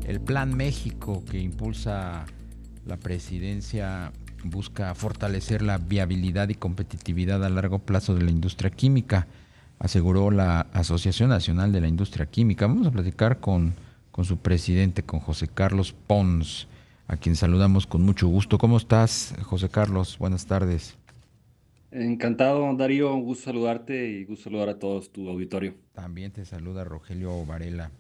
El Plan México que impulsa la presidencia busca fortalecer la viabilidad y competitividad a largo plazo de la industria química, aseguró la Asociación Nacional de la Industria Química. Vamos a platicar con su presidente, con José Carlos Pons, a quien saludamos con mucho gusto. ¿Cómo estás, José Carlos? Buenas tardes. Encantado, Darío. Un gusto saludarte y gusto saludar a todos tu auditorio. También te saluda Rogelio Varela.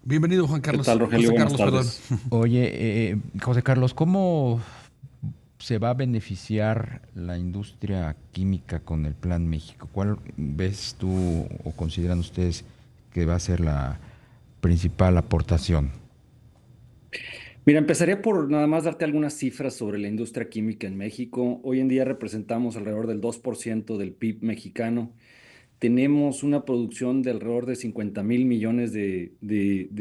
Bienvenido, Juan ¿Qué Carlos. tal, Rogelio? José Buenas Carlos, perdón. tardes. Oye, José Carlos, ¿cómo se va a beneficiar la industria química con el Plan México? ¿Cuál ves tú o consideran ustedes que va a ser la principal aportación? Mira, empezaría por nada más darte algunas cifras sobre la industria química en México. Hoy en día representamos alrededor del 2% del PIB mexicano. Tenemos una producción de alrededor de 50.000 millones de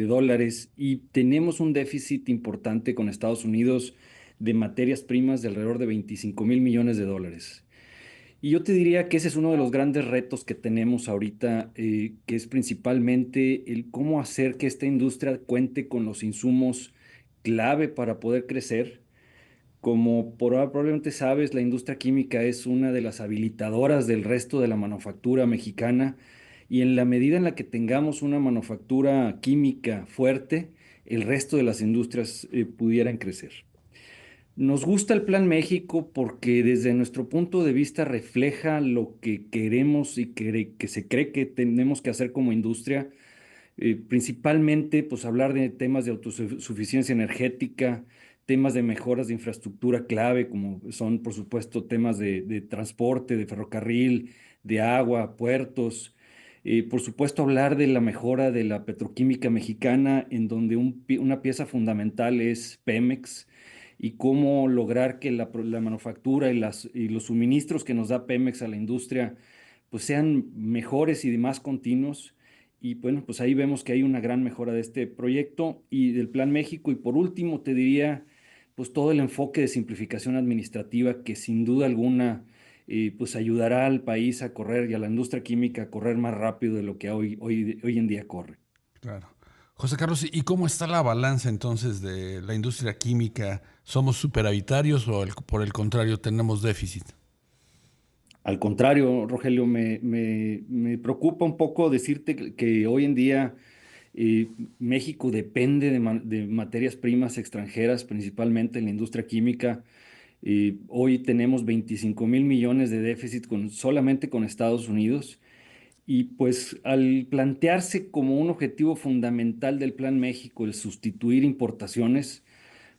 dólares y tenemos un déficit importante con Estados Unidos de materias primas de alrededor de 25.000 millones de dólares. Y yo te diría que ese es uno de los grandes retos que tenemos ahorita, que es principalmente el cómo hacer que esta industria cuente con los insumos clave para poder crecer. Como probablemente sabes, la industria química es una de las habilitadoras del resto de la manufactura mexicana y en la medida en la que tengamos una manufactura química fuerte, el resto de las industrias pudieran crecer. Nos gusta el Plan México porque desde nuestro punto de vista refleja lo que queremos y que se cree que tenemos que hacer como industria, principalmente pues hablar de temas de autosuficiencia energética, temas de mejoras de infraestructura clave, como son por supuesto temas de transporte, de ferrocarril, de agua, puertos. Por supuesto, hablar de la mejora de la petroquímica mexicana, en donde una pieza fundamental es Pemex, y cómo lograr que la manufactura y los suministros que nos da Pemex a la industria pues sean mejores y más continuos. Y bueno, pues ahí vemos que hay una gran mejora de este proyecto y del Plan México. Y por último, te diría, pues todo el enfoque de simplificación administrativa que sin duda alguna pues ayudará al país a correr y a la industria química a correr más rápido de lo que hoy en día corre. Claro. José Carlos, ¿y cómo está la balanza entonces de la industria química? ¿Somos superavitarios o por el contrario tenemos déficit? Al contrario, Rogelio, me preocupa un poco decirte que hoy en día eh, México depende de materias primas extranjeras, principalmente en la industria química. Hoy tenemos 25.000 millones de déficit solamente con Estados Unidos. Y pues al plantearse como un objetivo fundamental del Plan México el sustituir importaciones,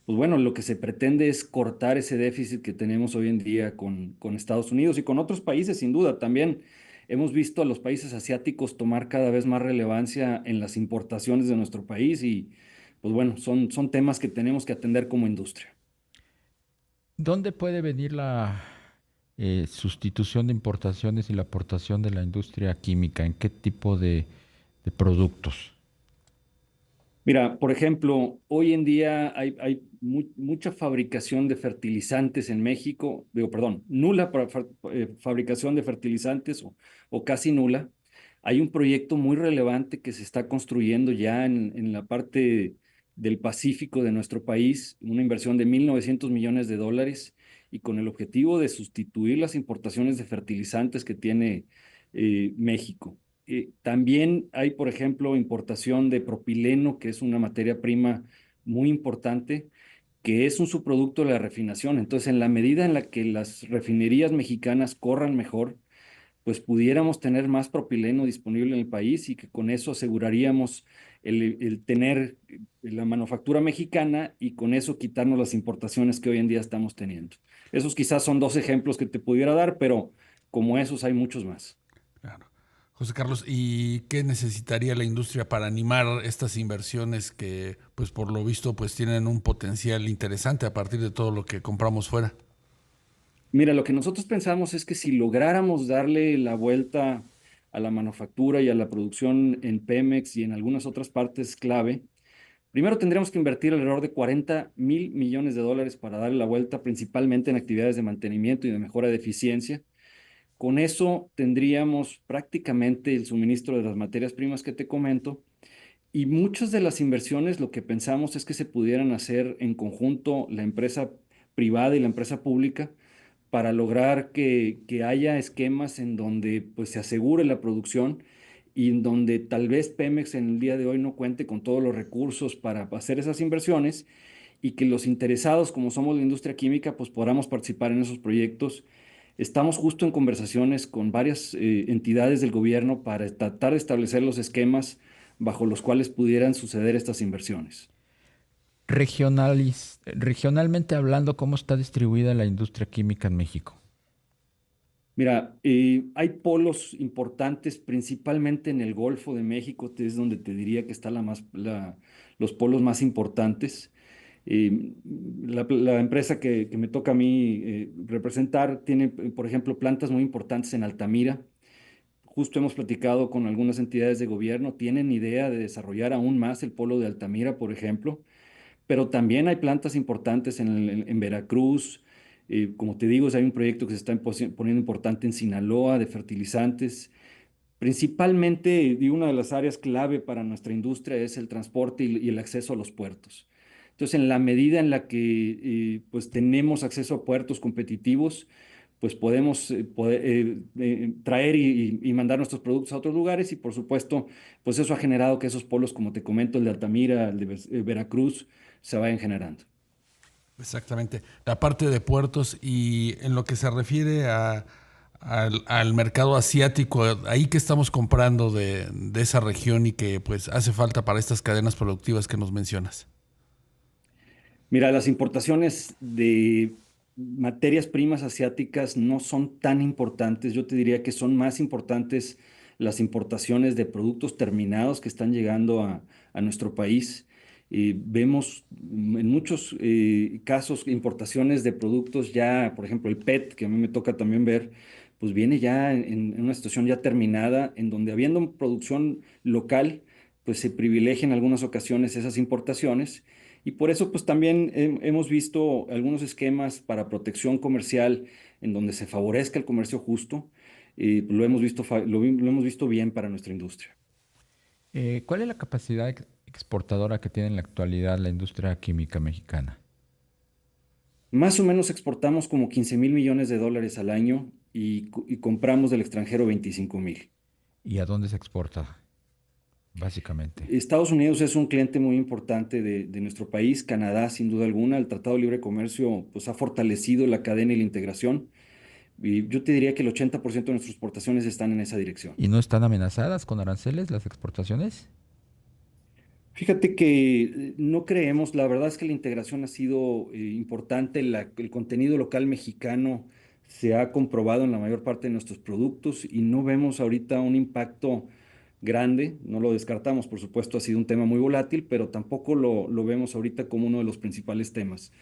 pues bueno, lo que se pretende es cortar ese déficit que tenemos hoy en día con Estados Unidos y con otros países, sin duda. También hemos visto a los países asiáticos tomar cada vez más relevancia en las importaciones de nuestro país y pues bueno, son temas que tenemos que atender como industria. ¿Dónde puede venir la sustitución de importaciones y la aportación de la industria química? ¿En qué tipo de productos? Mira, por ejemplo, hoy en día hay mucha fabricación de fertilizantes en México, digo, perdón, nula fabricación de fertilizantes o casi nula. Hay un proyecto muy relevante que se está construyendo ya en la parte del Pacífico de nuestro país, una inversión de 1.900 millones de dólares y con el objetivo de sustituir las importaciones de fertilizantes que tiene México. También hay, por ejemplo, importación de propileno, que es una materia prima muy importante, que es un subproducto de la refinación. Entonces, en la medida en la que las refinerías mexicanas corran mejor, pues pudiéramos tener más propileno disponible en el país y que con eso aseguraríamos el tener la manufactura mexicana y con eso quitarnos las importaciones que hoy en día estamos teniendo. Esos quizás son dos ejemplos que te pudiera dar, pero como esos hay muchos más. Claro. José Carlos, ¿y qué necesitaría la industria para animar estas inversiones que, pues por lo visto, pues tienen un potencial interesante a partir de todo lo que compramos fuera? Mira, lo que nosotros pensamos es que si lográramos darle la vuelta a la manufactura y a la producción en Pemex y en algunas otras partes clave, primero tendríamos que invertir alrededor de 40.000 millones de dólares para darle la vuelta principalmente en actividades de mantenimiento y de mejora de eficiencia. Con eso tendríamos prácticamente el suministro de las materias primas que te comento Y muchas de las inversiones lo que pensamos es que se pudieran hacer en conjunto la empresa privada y la empresa pública para lograr que haya esquemas en donde pues, se asegure la producción y en donde tal vez Pemex en el día de hoy no cuente con todos los recursos para hacer esas inversiones y que los interesados, como somos la industria química, pues podamos participar en esos proyectos. Estamos justo en conversaciones con varias entidades del gobierno para tratar de establecer los esquemas bajo los cuales pudieran suceder estas inversiones. Regionalmente hablando, ¿cómo está distribuida la industria química en México? Mira, hay polos importantes, principalmente en el Golfo de México, que es donde te diría que están los polos más importantes. Eh, la empresa que me toca a mí representar tiene, por ejemplo, plantas muy importantes en Altamira. Justo hemos platicado con algunas entidades de gobierno, tienen idea de desarrollar aún más el polo de Altamira, por ejemplo, pero también hay plantas importantes en Veracruz. Como te digo, hay un proyecto que se está poniendo importante en Sinaloa de fertilizantes. Principalmente, y una de las áreas clave para nuestra industria es el transporte y el acceso a los puertos. Entonces, en la medida en la que pues tenemos acceso a puertos competitivos, pues podemos traer y mandar nuestros productos a otros lugares y por supuesto, pues eso ha generado que esos polos, como te comento, el de Altamira, el de Veracruz, se vayan generando. Exactamente. La parte de puertos y en lo que se refiere al mercado asiático, ahí que estamos comprando de esa región y que pues hace falta para estas cadenas productivas que nos mencionas. Mira, las importaciones de materias primas asiáticas no son tan importantes. Yo te diría que son más importantes las importaciones de productos terminados que están llegando a nuestro país. Vemos en muchos casos importaciones de productos ya, por ejemplo, el PET, que a mí me toca también ver, pues viene ya en una situación ya terminada, en donde habiendo producción local, pues se privilegia en algunas ocasiones esas importaciones y por eso, pues también hemos visto algunos esquemas para protección comercial en donde se favorezca el comercio justo. Lo hemos visto, lo hemos visto bien para nuestra industria. ¿Cuál es la capacidad exportadora que tiene en la actualidad la industria química mexicana? Más o menos exportamos como 15,000 millones de dólares al año y compramos del extranjero 25,000. ¿Y a dónde se exporta, básicamente? Estados Unidos es un cliente muy importante de nuestro país, Canadá sin duda alguna. El Tratado de Libre Comercio pues, ha fortalecido la cadena y la integración. Y yo te diría que el 80% de nuestras exportaciones están en esa dirección. ¿Y no están amenazadas con aranceles las exportaciones? Fíjate que no creemos, la verdad es que la integración ha sido importante, el contenido local mexicano se ha comprobado en la mayor parte de nuestros productos y no vemos ahorita un impacto grande, no lo descartamos, por supuesto, ha sido un tema muy volátil, pero tampoco lo vemos ahorita como uno de los principales temas,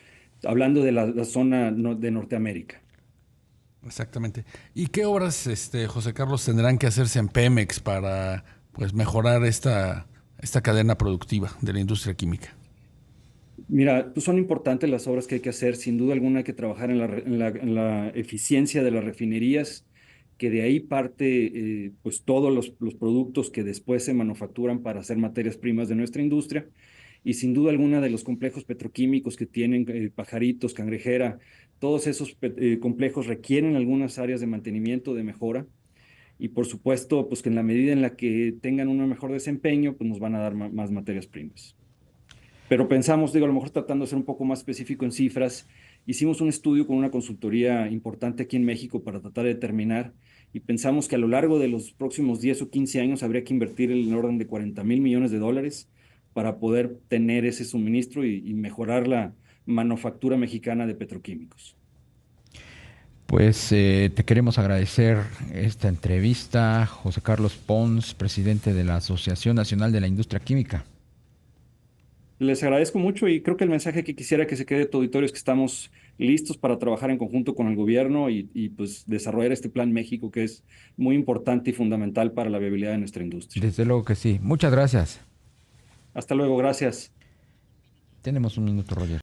hablando de la zona de Norteamérica. Exactamente. ¿Y qué obras, José Carlos, tendrán que hacerse en Pemex para pues mejorar esta cadena productiva de la industria química? Mira, pues son importantes las obras que hay que hacer. Sin duda alguna hay que trabajar en la eficiencia de las refinerías, que de ahí parte pues todos los productos que después se manufacturan para hacer materias primas de nuestra industria. Y sin duda alguna de los complejos petroquímicos que tienen Pajaritos, Cangrejera, todos esos complejos requieren algunas áreas de mantenimiento, de mejora. Y por supuesto, pues que en la medida en la que tengan un mejor desempeño, pues nos van a dar más materias primas. Pero pensamos, digo, a lo mejor tratando de ser un poco más específico en cifras, hicimos un estudio con una consultoría importante aquí en México para tratar de determinar y pensamos que a lo largo de los próximos 10 o 15 años habría que invertir en el orden de 40,000 millones de dólares para poder tener ese suministro y mejorar la manufactura mexicana de petroquímicos. Pues te queremos agradecer esta entrevista, José Carlos Pons, presidente de la Asociación Nacional de la Industria Química. Les agradezco mucho y creo que el mensaje que quisiera que se quede de tu auditorio es que estamos listos para trabajar en conjunto con el gobierno y pues desarrollar este Plan México que es muy importante y fundamental para la viabilidad de nuestra industria. Desde luego que sí. Muchas gracias. Hasta luego, gracias. Tenemos un minuto, Roger.